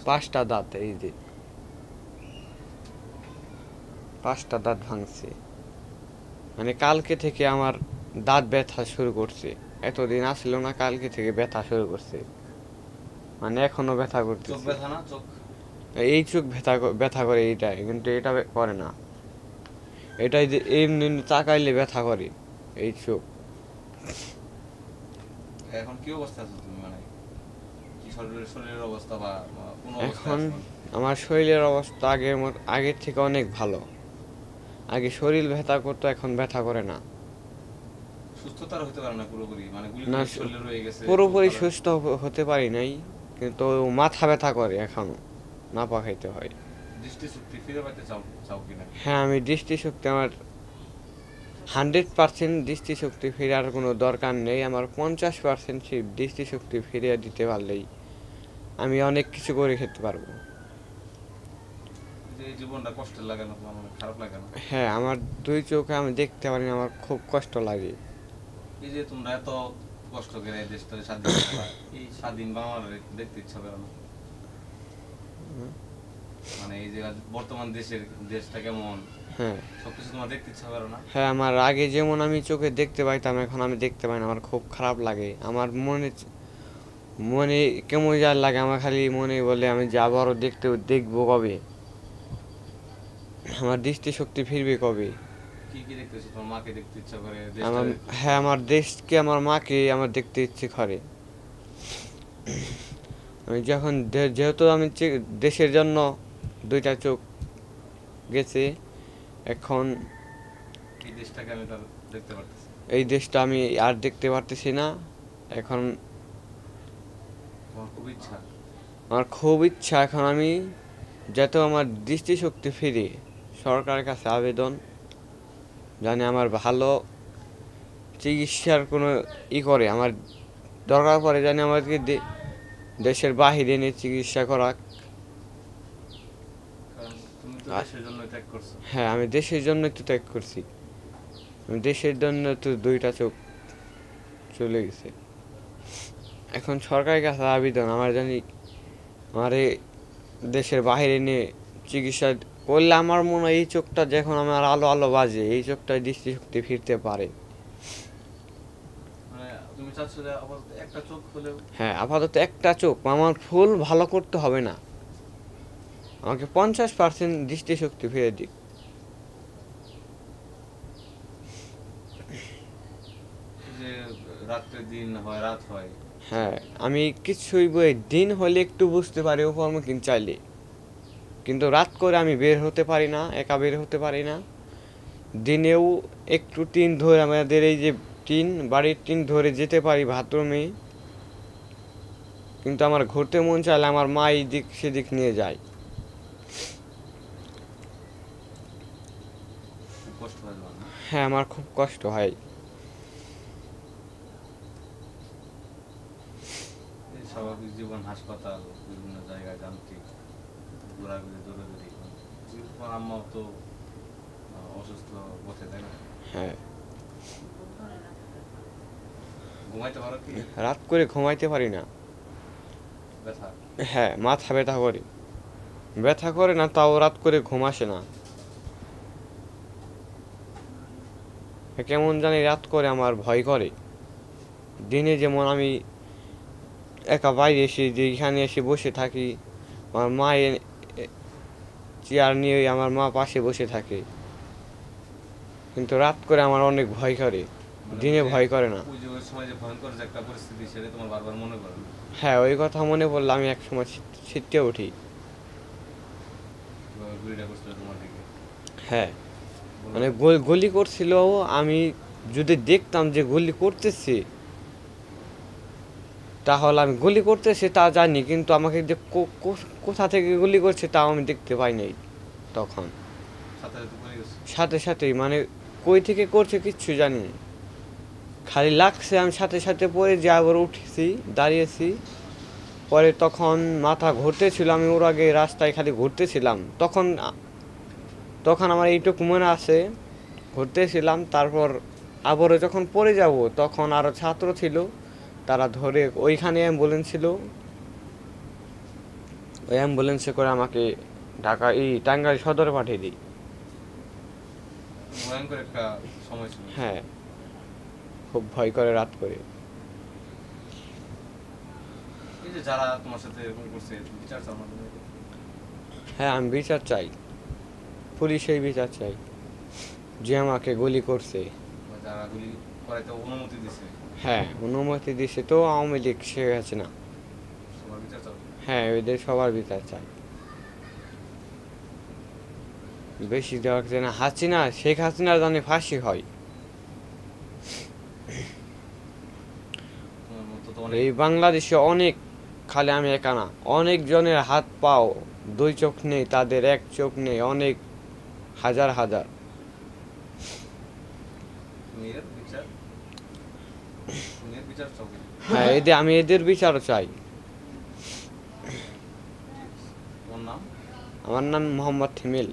5টা দাঁত, এই যে 5টা দাঁত ভাঙছে। মানে কালকে থেকে আমার দাঁত ব্যথা শুরু করছে। এতদিন আসলো না, কালকে থেকে ব্যথা শুরু করছে। মানে এখনো ব্যথা চোখ করতেছে। ব্যথা না? চোখ এই চোখ ব্যথা করে এইটাই, কিন্তু এটা করে না। এটাই যে এমনি তাকাইলে ব্যথা করে এই চোখ। এখন কি অবস্থা আছে তুমি, মানে কি শরীরের অবস্থা বা কোন অবস্থায় এখন আছো? আমার শরীরের অবস্থা আগের থেকে অনেক ভালো। আগে শরীর ব্যথা করতো, এখন ব্যথা করে না। সুস্থতার হতে পারে না পুরোপুরি, মানে গুলি না, গুলি শরীরে রয়ে গেছে চোখ পুরোপুরি কালো। সুস্থ হতে পারি নাই, কিন্তু মাথা ব্যথা করে এখনো, নাপা খাইতে হয়। দৃষ্টিশক্তি ফিরে পাইতে চাও চাও কিনা? হ্যাঁ, আমি দৃষ্টিশক্তি আমার 100% দৃষ্টিশক্তি ফেরার কোনো দরকার নেই। আমার 50% দৃষ্টিশক্তি ফিরিয়ে দিতে পারলেই আমি অনেক কিছু করে খেতে পারবো। যে এই জীবনটা কষ্টের লাগে না তোমার, মানে খারাপ লাগে না? হ্যাঁ, আমার 2 চোখে আমি দেখতে পারি না, আমার খুব কষ্ট লাগে। এই যে তোমরা এত কষ্ট করে এই দেশটাকে স্বাধীন করলা, এই স্বাধীন বাংলাদেশ দেখতে ইচ্ছা করে না? মানে এই যে বর্তমান দেশটা কেমন, হ্যাঁ, সবকিছু তোমার দেখতে ইচ্ছা করে না? হ্যাঁ, আমার আগে যেমন আমি চোখে দেখতে পাইতাম, এখন আমি দেখতে পাই না, আমার খুব খারাপ লাগে। আমার মনে মনে কেমন যা লাগে, আমার খালি মনে বলে আমি যে আবারও দেখবো কবে, আমার দৃষ্টিশক্তি ফিরবে কবে। কি কি দেখতেছো? তোমার মাকে দেখতে ইচ্ছা করে, আমার, দেশটা দেখতে ইচ্ছা হ্যাঁ, করে? আমার দেশকে, আমার মাকে আমার দেখতে ইচ্ছে করে। আমি যখন যেহেতু আমি দেশের জন্য 2টা চোখ গেছে, এখন এই দেশটাকে আমি তার দেখতে পারতেছি। এই দেশটা আমি আর দেখতে পারতেছি না। এখন তোমার খুব ইচ্ছা? আমার খুব ইচ্ছা, এখন আমি যাতে আমার দৃষ্টিশক্তি ফিরে, সরকারের কাছে আবেদন, জানি আমার ভালো চিকিৎসার কোনো করে, আমার দরকার পড়ে জানি আমাকে দেশের বাহিরে নিয়ে চিকিৎসা করাক। কারণ তুমি তো দেশের জন্য ত্যাগ করছো। হ্যাঁ, আমি দেশের জন্য একটু ত্যাগ করছি। আমি দেশের জন্য তো 2টা চোখ চলে গেছে। এখন সরকারের কাছে আবেদন, আমার জানি আমার এই দেশের বাইরে নিয়ে চিকিৎসা করলে, আমার মনে হয় এই চোখটা যখন আমার আলো আলো বাজে, এই চোখটায় দৃষ্টিশক্তি ফিরতে পারে। মানে তুমি চাচ্ছ যে আপাতত একটা চোখ হলেও? হ্যাঁ, আপাতত একটা চোখ আমার ফুল ভালো করতে হবে না, আমাকে 50% দৃষ্টিশক্তি ফিরে দিক। যে রাত্রে দিন হয়, রাত হয়। হ্যাঁ, আমি কিছুই দিন হলে একটু বুঝতে পারি উপরমুখী চাইলে, কিন্তু রাত করে আমি বের হতে পারি না, একা বের হতে পারি না। দিনেও একটু টিন ধরে, আমাদের এই যে বাড়ির টিন ধরে যেতে পারি বাথরুমে, কিন্তু আমার ঘুরতে মন চাইলে আমার মা এই দিক সেদিক নিয়ে যায়। খুব কষ্ট হয় তোমার না? হ্যাঁ, আমার খুব কষ্ট হয়। এই স্বাভাবিক জীবন, হাসপাতাল, বিভিন্ন জায়গায় যান্ত্রিক ঘোরাঘুরি, দৌড়াদৌড়ি। তোমার আম্মাও তো অসুস্থ পথে, তাই না? হ্যাঁ, ঘুমাইতে পারো কি? রাত করে ঘুমাইতে পারি না। ব্যথা? হ্যাঁ, মাথা ব্যথা করে। ব্যথা করে না, তাও রাত করে ঘুম আসে না। কেমন জানি রাত করে আমার ভয় করে। দিনে যেমন আমি একা বাইরে এসে যেখানে এসে বসে থাকি, আমার মা চেয়ার নিয়ে আমার মা পাশে বসে থাকে, কিন্তু রাত করে আমার অনেক ভয় করে, মানে ওই দিনে যে ভয় করে না। ওই যে ওই সময় যে ভয়ঙ্কর যে একটা পরিস্থিতি, সেটা তোমার বারবার মনে পড়ে না? হ্যাঁ, ওই কথা মনে পড়লে আমি একসময় ছিটকে উঠি। কিভাবে গুলিটা করছিল তোমার দিকে? হ্যাঁ, বলো মানে তো। গুলি করছিল, আমি যদি দেখতাম যে গুলি করতেছে, তাহলে আমি গুলি করতেছে তা জানি, কিন্তু আমাকে যে কোথা থেকে গুলি করছে তাও আমি দেখতে পাই নাই তখন। সাথে সাথে পড়ে গেছে? সাথে সাথেই, মানে কই থেকে করছে কিচ্ছু জানি না, খালি লাগছে, আমি সাথে সাথে পরে যে আবার উঠেছি, দাঁড়িয়েছি। পরে তখন মাথা ঘুরতেছিল, আমি ওর আগে রাস্তায় খালি ঘুরতেছিলাম, তখন তখন আমার এইটুকু মনে আছে, ঘুরতেছিলাম। তারপর আবারও যখন পড়ে যাব, তখন আরও ছাত্র ছিল, তারা ধরে ওইখানে অ্যাম্বুলেন্স ছিল, ওই অ্যাম্বুলেন্সে করে আমাকে ঢাকা টাঙ্গাইল সদরে পাঠিয়ে দিই। ভয়ঙ্কর একটা সময় ছিল। হ্যাঁ, খুব ভয় করে রাত করে। এই যে যারা তোমার সাথে এরকম করছে, বিচার চাও না তুমি? হ্যাঁ, আমি বিচার চাই, পুলিশের বিচার চাই যে আমাকে গুলি করছে। বা যারা গুলি করাইতে অনুমতি দিছে, হ্যাঁ, অনুমতি দিছে তো আওয়ামী লীগ, শেখ হাসিনা। সবার বিচার চাও? হ্যাঁ, এদের সবার বিচার চাই। বেশি দেওয়া না, হাসিনা, শেখ হাসিনার জানে ফাঁসি হয়। তোমার মতো তো অনেক এই বাংলাদেশে অনেক, খালি আমি একা না, অনেক জনের হাত পাও, দুই চোখ নেই, তাদের এক চোখ নেই, অনেক হাজার হাজার। মেয়ের বিচার, মেয়ের বিচার চাও? হ্যাঁ, আমি এদের বিচারও চাই। তোমার নাম? আমার নাম মোহাম্মদ থিমিল।